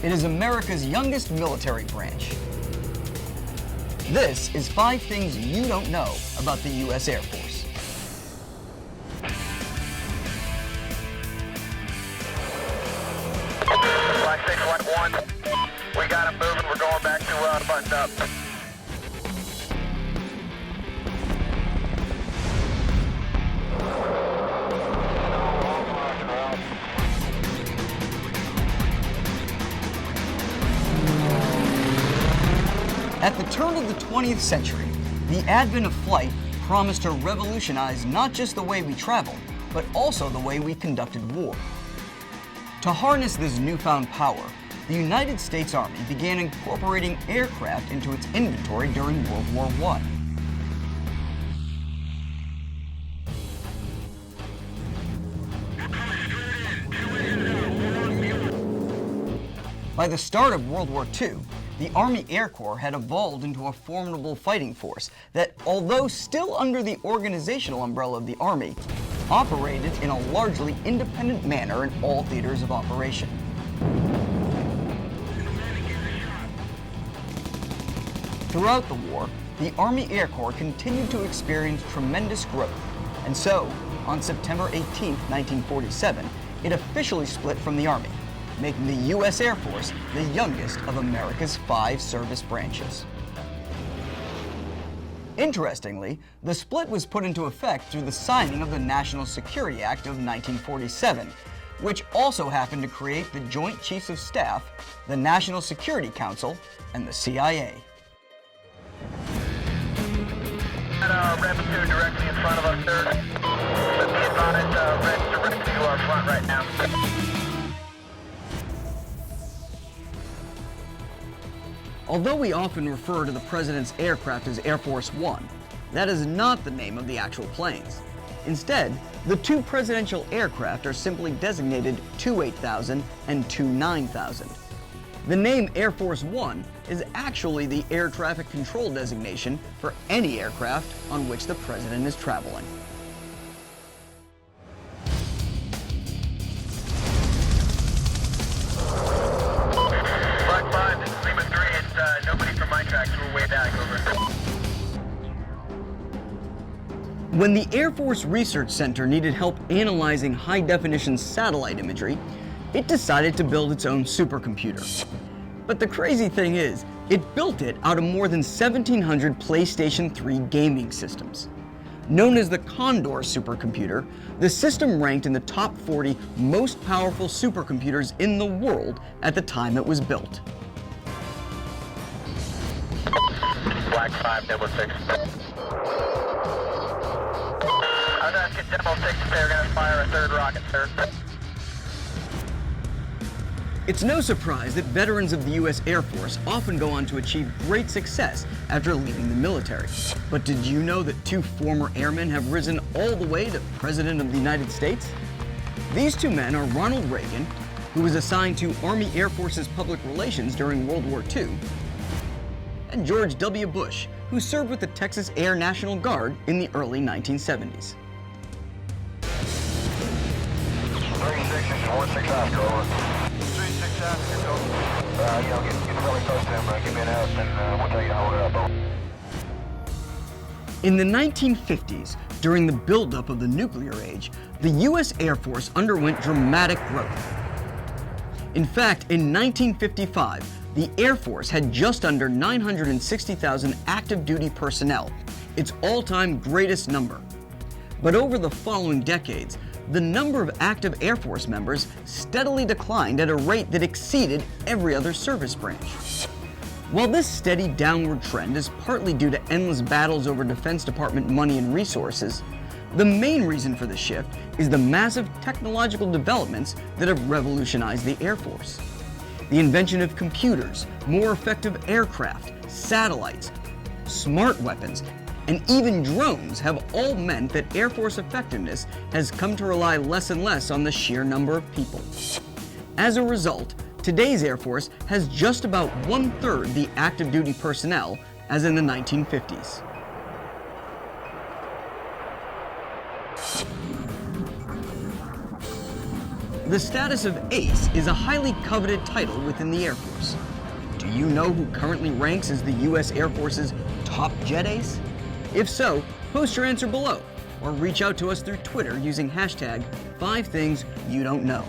It is America's youngest military branch. This is 5 things you don't know about the U.S. Air Force. Flight 611, we got him moving. We're going back to buttoned up. At the turn of the 20th century, the advent of flight promised to revolutionize not just the way we traveled, but also the way we conducted war. To harness this newfound power, the United States Army began incorporating aircraft into its inventory during World War I. By the start of World War II, the Army Air Corps had evolved into a formidable fighting force that, although still under the organizational umbrella of the Army, operated in a largely independent manner in all theaters of operation. Throughout the war, the Army Air Corps continued to experience tremendous growth, and so, on September 18, 1947, it officially split from the Army, making the U.S. Air Force the youngest of America's 5 service branches. Interestingly, the split was put into effect through the signing of the National Security Act of 1947, which also happened to create the Joint Chiefs of Staff, the National Security Council, and the CIA. Red 2 directly in front of us, sir. Let's be advised, Red directly to our front right now. Although we often refer to the President's aircraft as Air Force One, that is not the name of the actual planes. Instead, the 2 presidential aircraft are simply designated TU-8000 and TU-9000. The name Air Force One is actually the air traffic control designation for any aircraft on which the President is traveling. When the Air Force Research Center needed help analyzing high-definition satellite imagery, it decided to build its own supercomputer. But the crazy thing is, it built it out of more than 1,700 PlayStation 3 gaming systems. Known as the Condor supercomputer, the system ranked in the top 40 most powerful supercomputers in the world at the time it was built. Black 566. I was asking Demo 6 if they were going to fire a 3rd rocket, sir. It's no surprise that veterans of the U.S. Air Force often go on to achieve great success after leaving the military. But did you know that 2 former airmen have risen all the way to President of the United States? These 2 men are Ronald Reagan, who was assigned to Army Air Force's public relations during World War II, and George W. Bush, who served with the Texas Air National Guard in the early 1970s. 36 Oscar, over. 36 Oscar, over. Get really close to him, give me an out, and we'll tell you how we're up. In the 1950s, during the buildup of the nuclear age, the U.S. Air Force underwent dramatic growth. In fact, in 1955, the Air Force had just under 960,000 active duty personnel, its all-time greatest number. But over the following decades, the number of active Air Force members steadily declined at a rate that exceeded every other service branch. While this steady downward trend is partly due to endless battles over Defense Department money and resources, the main reason for the shift is the massive technological developments that have revolutionized the Air Force. The invention of computers, more effective aircraft, satellites, smart weapons, and even drones have all meant that Air Force effectiveness has come to rely less and less on the sheer number of people. As a result, today's Air Force has just about 1/3 the active duty personnel as in the 1950s. The status of ace is a highly coveted title within the Air Force. Do you know who currently ranks as the U.S. Air Force's top jet ace? If so, post your answer below, or reach out to us through Twitter using hashtag 5thingsyouDon'tKnow.